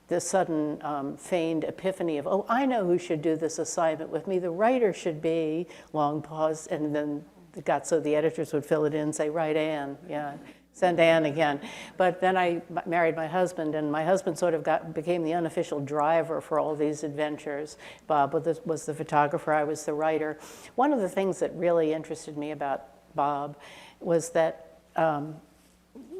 the sudden feigned epiphany of, oh, I know who should do this assignment with me. The writer should be, long pause, and then it got so the editors would fill it in, say, right, Ann, yeah. Send Ann again. But then I married my husband, and my husband sort of became the unofficial driver for all these adventures. Bob was the photographer, I was the writer. One of the things that really interested me about Bob was that,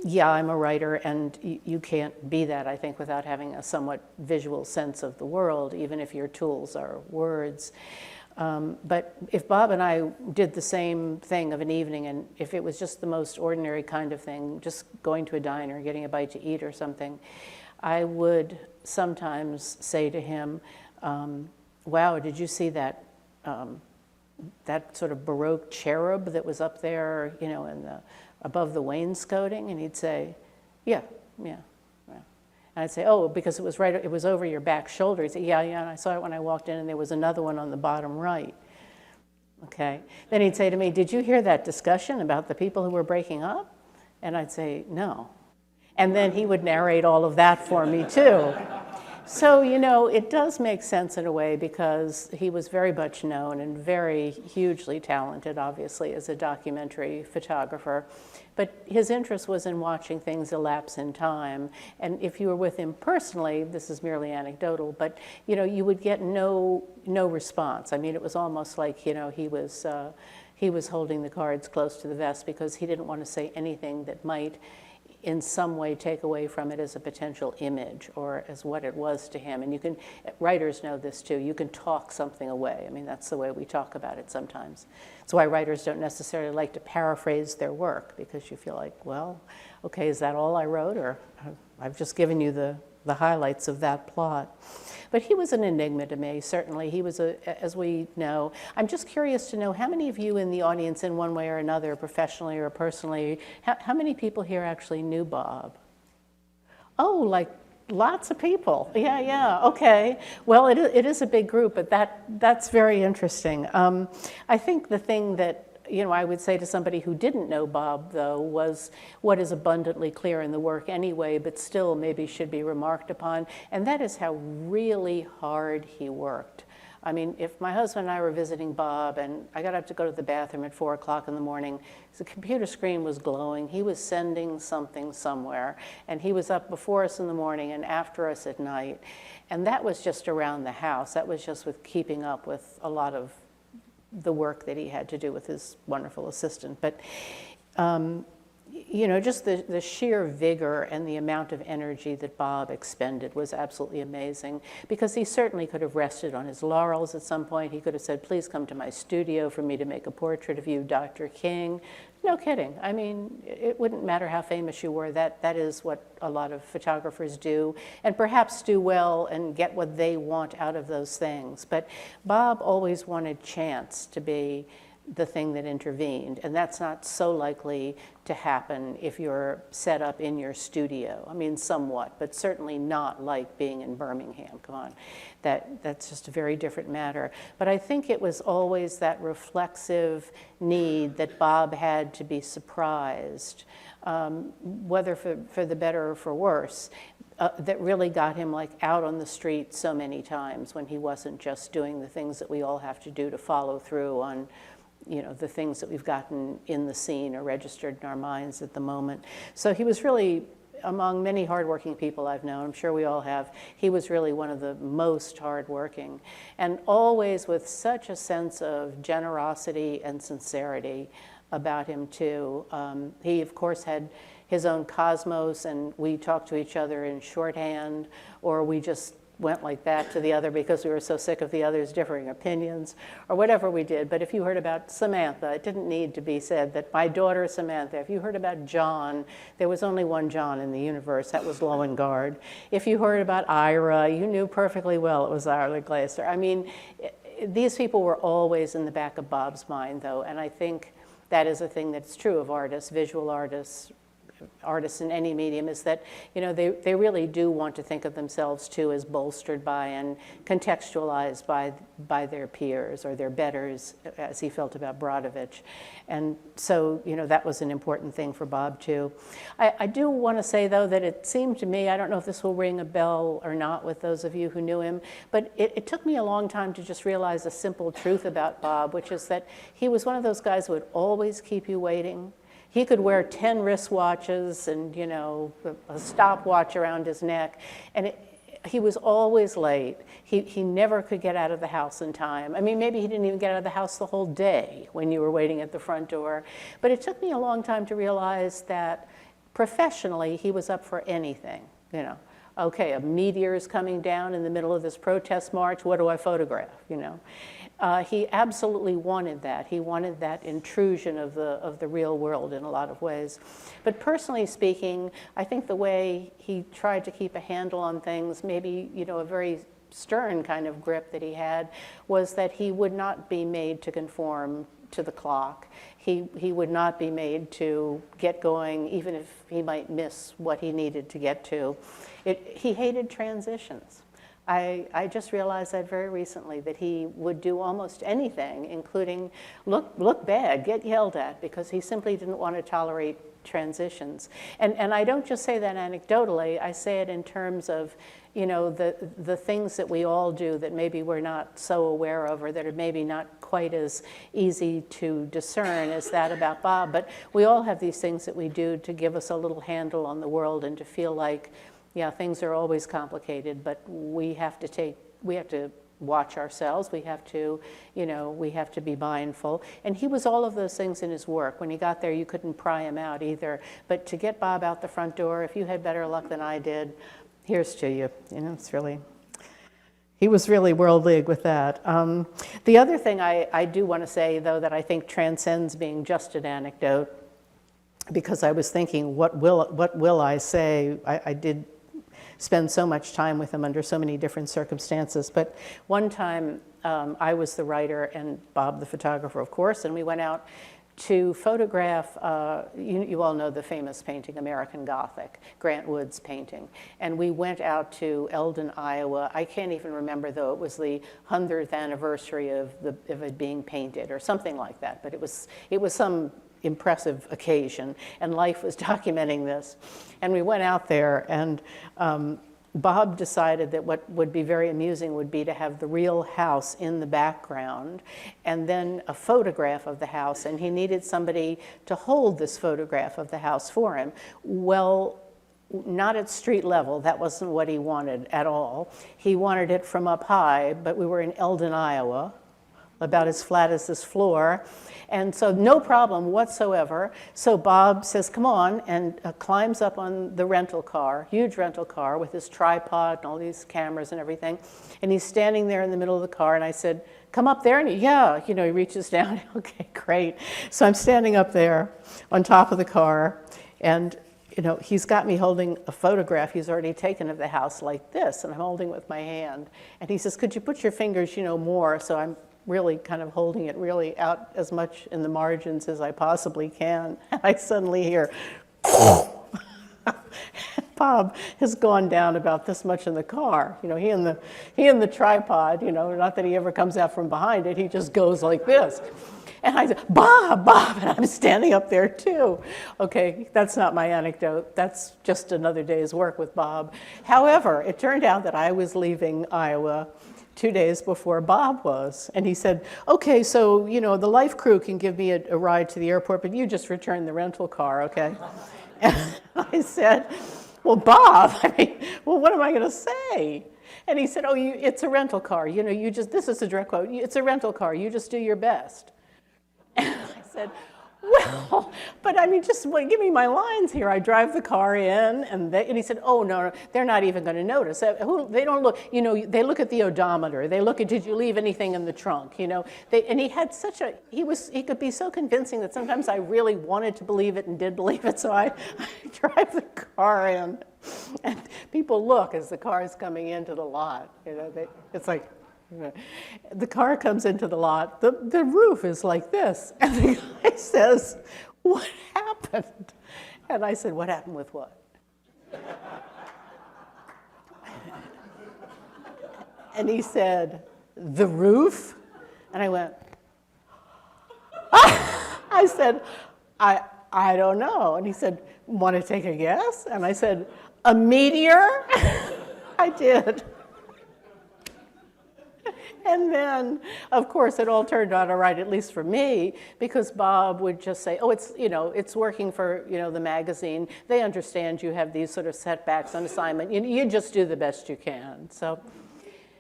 yeah, I'm a writer, and you can't be that, I think, without having a somewhat visual sense of the world, even if your tools are words. But if Bob and I did the same thing of an evening, and if it was just the most ordinary kind of thing, just going to a diner, getting a bite to eat or something, I would sometimes say to him, wow, did you see that, that sort of Baroque cherub that was up there, above the wainscoting? And he'd say, yeah. And I'd say, oh, because it was over your back shoulder. He'd say, yeah, and I saw it when I walked in, and there was another one on the bottom right. Okay. Then he'd say to me, did you hear that discussion about the people who were breaking up? And I'd say, no. And then he would narrate all of that for me, too. So, it does make sense in a way because he was very much known and very hugely talented, obviously, as a documentary photographer. But his interest was in watching things elapse in time. And if you were with him personally, this is merely anecdotal, but you would get no response. I mean, it was almost like he was holding the cards close to the vest because he didn't want to say anything that might in some way take away from it as a potential image or as what it was to him. And writers know this too, you can talk something away. I mean, that's the way we talk about it sometimes. That's why writers don't necessarily like to paraphrase their work, because you feel like, well, okay, is that all I wrote? Or I've just given you the highlights of that plot. But he was an enigma to me, certainly. He was, as we know. I'm just curious to know, how many of you in the audience, in one way or another, professionally or personally, how many people here actually knew Bob? Oh, like lots of people. Yeah, okay. Well, it is a big group, but that's very interesting. I think the thing that I would say to somebody who didn't know Bob, though, was what is abundantly clear in the work anyway, but still maybe should be remarked upon, and that is how really hard he worked. I mean, if my husband and I were visiting Bob, and I got up to go to the bathroom at 4 o'clock in the morning, the computer screen was glowing, he was sending something somewhere, and he was up before us in the morning and after us at night, and that was just around the house. That was just with keeping up with a lot of the work that he had to do with his wonderful assistant. But, just the sheer vigor and the amount of energy that Bob expended was absolutely amazing, because he certainly could have rested on his laurels at some point. He could have said, please come to my studio for me to make a portrait of you, Dr. King. No kidding. I mean, it wouldn't matter how famous you were. That is what a lot of photographers do, and perhaps do well and get what they want out of those things. But Bob always wanted chance to be the thing that intervened. And that's not so likely to happen if you're set up in your studio. I mean, somewhat, but certainly not like being in Birmingham. Come on. That's just a very different matter. But I think it was always that reflexive need that Bob had to be surprised, whether for the better or for worse, that really got him like out on the street so many times when he wasn't just doing the things that we all have to do to follow through on, you know, the things that we've gotten in the scene or registered in our minds at the moment. So he was really, among many hardworking people I've known, I'm sure we all have, he was really one of the most hardworking, and always with such a sense of generosity and sincerity about him too. He of course had his own cosmos, and we talked to each other in shorthand, or we just went like that to the other because we were so sick of the other's differing opinions, or whatever we did. But if you heard about Samantha, it didn't need to be said that my daughter is Samantha. If you heard about John, there was only one John in the universe, that was Lowengaard. If you heard about Ira, you knew perfectly well it was Ira Glaser. I mean, these people were always in the back of Bob's mind, though, and I think that is a thing that's true of artists, visual artists in any medium, is that, you know, they really do want to think of themselves too as bolstered by and contextualized by their peers or their betters, as he felt about Brodovich. And so, you know, that was an important thing for Bob too. I do want to say though that it seemed to me, I don't know if this will ring a bell or not with those of you who knew him, but it took me a long time to just realize a simple truth about Bob, which is that he was one of those guys who would always keep you waiting. He could wear 10 wristwatches and, you know, a stopwatch around his neck, and he was always late. He never could get out of the house in time. I mean, maybe he didn't even get out of the house the whole day when you were waiting at the front door. But it took me a long time to realize that professionally he was up for anything, you know. Okay, a meteor is coming down in the middle of this protest march, what do I photograph, you know? He absolutely wanted that. He wanted that intrusion of the real world in a lot of ways. But personally speaking, I think the way he tried to keep a handle on things, maybe, you know, a very stern kind of grip that he had, was that he would not be made to conform to the clock. He would not be made to get going, even if he might miss what he needed to get to. He hated transitions. I just realized that very recently, that he would do almost anything, including look bad, get yelled at, because he simply didn't want to tolerate transitions. And I don't just say that anecdotally, I say it in terms of, you know, the things that we all do that maybe we're not so aware of, or that are maybe not quite as easy to discern as that about Bob. But we all have these things that we do to give us a little handle on the world and to feel like, yeah, things are always complicated, but we have to watch ourselves. We have to, you know, we have to be mindful. And he was all of those things in his work. When he got there, you couldn't pry him out either. But to get Bob out the front door, if you had better luck than I did, here's to you. You know, it's really, he was really world league with that. The other thing I do want to say, though, that I think transcends being just an anecdote, because I was thinking, what will I say? I did spend so much time with him under so many different circumstances. But one time I was the writer and Bob the photographer, of course, and we went out to photograph, you all know the famous painting, American Gothic, Grant Wood's painting. And we went out to Eldon, Iowa. I can't even remember, though, it was the 100th anniversary of it being painted or something like that. But it was some impressive occasion, and Life was documenting this. And we went out there, and Bob decided that what would be very amusing would be to have the real house in the background and then a photograph of the house, and he needed somebody to hold this photograph of the house for him. Well, not at street level, that wasn't what he wanted at all. He wanted it from up high, but we were in Eldon, Iowa, about as flat as this floor. And so no problem whatsoever. So Bob says, come on, and climbs up on the rental car, huge rental car with his tripod and all these cameras and everything. And he's standing there in the middle of the car, and I said, come up there. And he reaches down. Okay, great. So I'm standing up there on top of the car, and he's got me holding a photograph he's already taken of the house like this, and I'm holding it with my hand. And he says, could you put your fingers, more? So I'm really kind of holding it really out as much in the margins as I possibly can. And I suddenly hear, Bob has gone down about this much in the car. You know, he and the tripod, you know, not that he ever comes out from behind it, he just goes like this. And I said, Bob, Bob, and I'm standing up there too. Okay, that's not my anecdote. That's just another day's work with Bob. However, it turned out that I was leaving Iowa 2 days before Bob was. And he said, okay, so, you know, the life crew can give me a ride to the airport, but you just return the rental car, okay? And I said, well, Bob, I mean, well, what am I going to say? And he said, oh, it's a rental car. You know, this is a direct quote. It's a rental car. You just do your best. And I said, well, but I mean, just give me my lines here. I drive the car in, and he said, oh, no, they're not even going to notice. They don't look, you know, they look at the odometer. They look at, did you leave anything in the trunk, you know? And he had he could be so convincing that sometimes I really wanted to believe it and did believe it. So I drive the car in, and people look as the car is coming into the lot. You know, it's like, the car comes into the lot, the roof is like this, and the guy says, what happened? And I said, what happened with what? And he said, the roof? And I went, I said, I don't know. And he said, want to take a guess? And I said, a meteor? I did. And then, of course, it all turned out all right, at least for me, because Bob would just say, oh, it's working for, you know, the magazine. They understand you have these sort of setbacks on assignment. You just do the best you can. So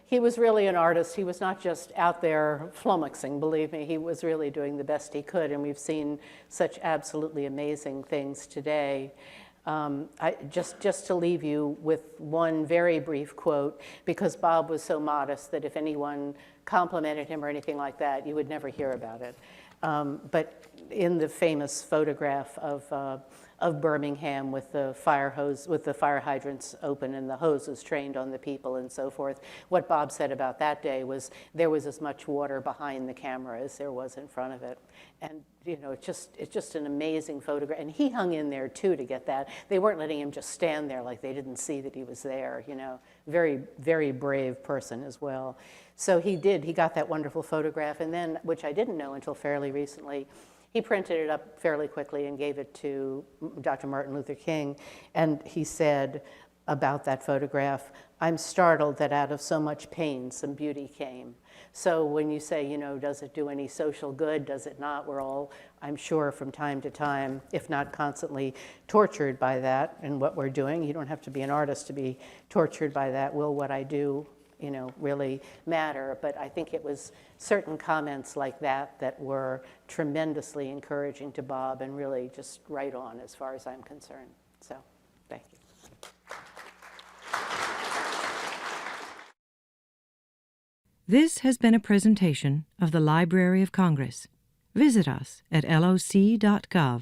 he was really an artist. He was not just out there flummoxing, believe me. He was really doing the best he could, and we've seen such absolutely amazing things today. Just to leave you with one very brief quote, because Bob was so modest that if anyone complimented him or anything like that, you would never hear about it. But in the famous photograph of Birmingham with the fire hose, with the fire hydrants open and the hoses trained on the people and so forth, what Bob said about that day was there was as much water behind the camera as there was in front of it. And you know, it's just an amazing photograph. And he hung in there too to get that. They weren't letting him just stand there like they didn't see that he was there, you know. Very, very brave person as well. So he got that wonderful photograph, and then, which I didn't know until fairly recently, he printed it up fairly quickly and gave it to Dr. Martin Luther King. And he said about that photograph, I'm startled that out of so much pain, some beauty came. So when you say, you know, does it do any social good? Does it not? We're all, I'm sure, from time to time, if not constantly, tortured by that and what we're doing. You don't have to be an artist to be tortured by that. Will what I do, you know, really matter? But I think it was certain comments like that that were tremendously encouraging to Bob and really just right on as far as I'm concerned. So, thank you. This has been a presentation of the Library of Congress. Visit us at loc.gov.